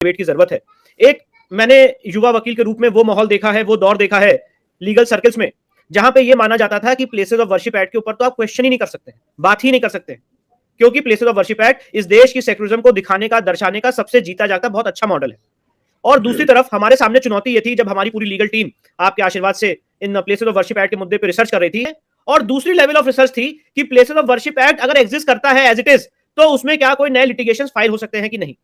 Debate की जरूरत है। एक मैंने युवा वकील के रूप में वो माहौल देखा है, वो दौर देखा है लीगल सर्कल्स में, जहां पे ये माना जाता था कि प्लेसेस ऑफ वर्शिप एक्ट के ऊपर तो आप क्वेश्चन ही नहीं कर सकते, बात ही नहीं कर सकते, क्योंकि प्लेसेस ऑफ वर्शिप एक्ट इस देश की सेक्युलरिज्म को दिखाने का, दर्शाने का सबसे जीता जागता बहुत अच्छा मॉडल है। और दूसरी तरफ हमारे सामने चुनौती ये थी, जब हमारी पूरी लीगल टीम आपके आशीर्वाद से in places of worship act के मुद्दे पर रिसर्च कर रही थी, और दूसरी लेवल ऑफ रिसर्च थी कि प्लेसेस ऑफ वर्शिप एक्ट अगर एग्जिस्ट करता है एज इट इज, तो उसमें क्या कोई नए लिटिगेशन फाइल हो सकते हैं कि नहीं।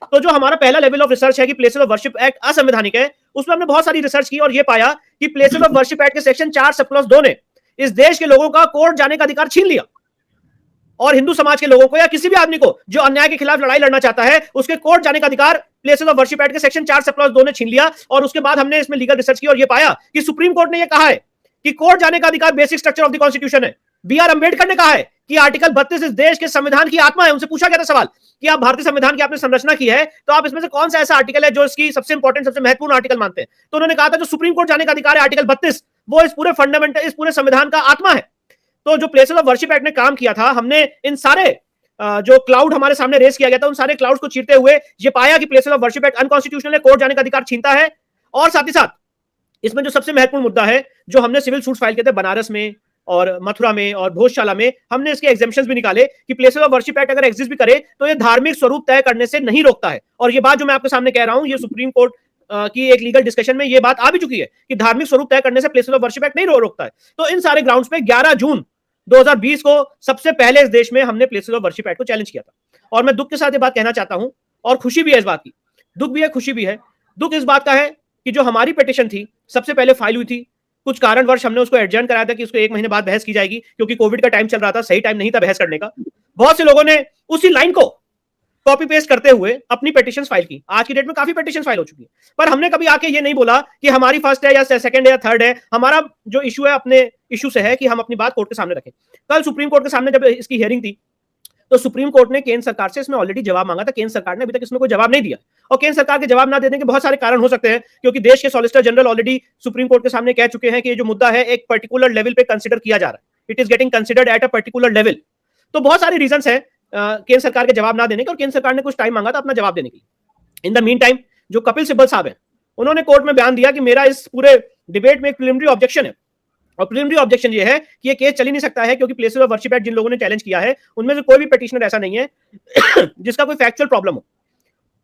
तो जो हमारा पहला लेवल ऑफ रिसर्च है कि प्लेसेस ऑफ वर्शिप एक्ट असंवैधानिक है, उसमें हमने बहुत सारी रिसर्च की और ये पाया कि प्लेसेस ऑफ वर्शिप एक्ट के सेक्शन 4 सब क्लॉज 2 ने इस देश के लोगों का कोर्ट जाने का अधिकार छीन लिया, और हिंदू समाज के लोगों को या किसी भी आदमी को जो अन्याय के खिलाफ लड़ाई लड़ना चाहता है, उसके कोर्ट जाने का अधिकार प्लेसेस ऑफ वर्शिप एक्ट के सेक्शन 4 सब क्लॉज 2 ने छीन लिया। और उसके बाद हमने इसमें लीगल रिसर्च की और ये पाया कि सुप्रीम कोर्ट ने यह कहा है कि कोर्ट जाने का अधिकार basic structure of the constitution है। बी आर अंबेडकर ने कहा है कि आर्टिकल 32 इस देश के संविधान की आत्मा है। उनसे पूछा गया था सवाल कि आप भारतीय संविधान की आपने संरचना की है, तो आप इसमें से कौन सा ऐसा आर्टिकल है जो इसकी सबसे इंपॉर्टेंट, सबसे महत्वपूर्ण आर्टिकल मानते हैं। तो उन्होंने कहा था जो सुप्रीम कोर्ट जाने का अधिकार है आर्टिकल 32, वो इस पूरे फंडामेंटल, इस पूरे संविधान का आत्मा है। तो जो प्लेसेस ऑफ वर्शिप एक्ट ने काम किया था, हमने इन सारे जो क्लाउड हमारे सामने रेस किया गया था, उन सारे क्लाउड्स को चीरते हुए ये पाया कि places of worship act unconstitutional है, कोर्ट जाने का अधिकार छीनता है। और साथ ही साथ इसमें जो सबसे महत्वपूर्ण मुद्दा है, जो हमने सिविल सूट फाइल किए थे बनारस में और मथुरा में और भोजशाला में, हमने इसके एग्जेम्पशंस भी निकाले कि प्लेसेस ऑफ वर्शिप एक्ट अगर एग्जिस्ट भी करे तो ये धार्मिक स्वरूप तय करने से नहीं रोकता है। और ये बात जो मैं आपके सामने कह रहा हूं, ये सुप्रीम कोर्ट की एक लीगल डिस्कशन में ये बात आ भी चुकी है कि धार्मिक स्वरूप तय करने से प्लेसेस ऑफ वर्शिप एक्ट नहीं रोकता है। तो इन सारे ग्राउंड्स पे 11 जून 2020 को सबसे पहले इस देश में हमने प्लेसेस ऑफ वर्शिप एक्ट को चैलेंज किया था। और मैं दुख के साथ ये बात कहना चाहता हूं, और खुशी भी है इस बात की, दुख भी है खुशी भी है। दुख इस बात का है कि जो हमारी पिटीशन थी सबसे पहले फाइल हुई थी, कुछ कारणवश हमने उसको एडजर्न कराया था कि उसको 1 महीने बाद बहस की जाएगी, क्योंकि कोविड का टाइम चल रहा था, सही टाइम नहीं था बहस करने का। बहुत से लोगों ने उसी लाइन को कॉपी पेस्ट करते हुए अपनी पिटीशन फाइल की। आज की डेट में काफी पिटीशन फाइल हो चुकी है, पर हमने कभी आके ये नहीं बोला कि हमारी फर्स्ट है या सेकंड है या थर्ड है। हमारा जो इशू है अपने इशू से है कि हम अपनी बात कोर्ट के सामने रखें। कल सुप्रीम कोर्ट के सामने जब इसकी हियरिंग थी, तो सुप्रीम कोर्ट ने केंद्र सरकार से इसमें ऑलरेडी जवाब मांगा था। केंद्र सरकार ने अभी तक इसमें कोई जवाब नहीं दिया, और केंद्र सरकार के जवाब ना देने के बहुत सारे कारण हो सकते हैं, क्योंकि देश के solicitor general already supreme court के सामने कह चुके हैं कि ये जो मुद्दा है एक पर्टिकुलर लेवल पे कंसिडर किया जा रहा है, it is getting considered at a particular level. तो बहुत सारे रीजंस हैं केंद्र सरकार के जवाब ना देने के, और केंद्र सरकार ने कुछ टाइम मांगा था अपना जवाब देने के लिए। इन द मीन टाइम जो कपिल सिब्बल साहब हैं, उन्होंने कोर्ट में बयान दिया कि मेरा इस पूरे डिबेट में एक प्रिलिमिनरी ऑब्जेक्शन है, और प्रिलिमिनरी ऑब्जेक्शन ये है कि ये केस चल ही नहीं सकता है, क्योंकि प्लेसेस ऑफ वर्शिप एक्ट जिन लोगों ने चैलेंज किया है उनमें से कोई भी पिटीशनर ऐसा नहीं है जिसका कोई फैक्चुअल प्रॉब्लम हो।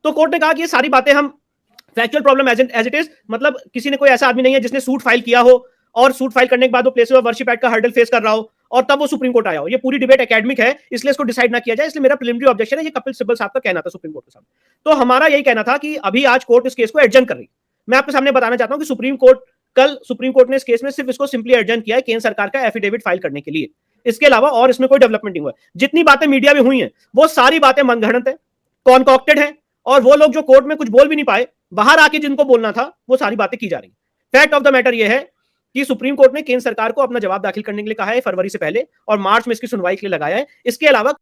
तो कोर्ट ने कहा कि ये सारी बातें हम factual problem as it is, मतलब किसी ने कोई ऐसा आदमी नहीं है जिसने सूट फाइल किया हो और सूट फाइल करने के बाद वो प्लेसेस ऑफ वर्शिप एक्ट का हर्डल फेस कर रहा हो और तब वो सुप्रीम कोर्ट आया हो। ये पूरी डिबेट एकेडमिक है, इसलिए इसको डिसाइड ना किया जाए, इसलिए मेरा प्रिलिमिनरी ऑब्जेक्शन है। ये कपिल सिब्बल साहब का कहना था सुप्रीम कोर्ट के सामने। तो हमारा यही कहना था कि अभी आज कोर्ट इस केस को एडजर्न कर रही है। मैं आपके सामने बताना चाहता हूं कि कल सुप्रीम कोर्ट ने इस केस में सिर्फ इसको सिंपली एडजर्न किया है केंद्र सरकार का एफिडेविट फाइल करने के लिए। इसके अलावा और इसमें कोई डेवलपमेंट नहीं हुआ है। जितनी बातें मीडिया में हुई हैं वो सारी बातें मनगढ़ंत है, कॉन्कॉक्टेड है, और वो लोग जो कोर्ट में कुछ बोल भी नहीं पाए, बाहर आके जिनको बोलना था वो सारी बातें की जा रही। फैक्ट ऑफ द मैटर ये है कि सुप्रीम कोर्ट ने केंद्र सरकार को अपना जवाब दाखिल करने के लिए कहा है फरवरी से पहले, और मार्च में इसकी सुनवाई के लिए लगाया है। इसके अलावा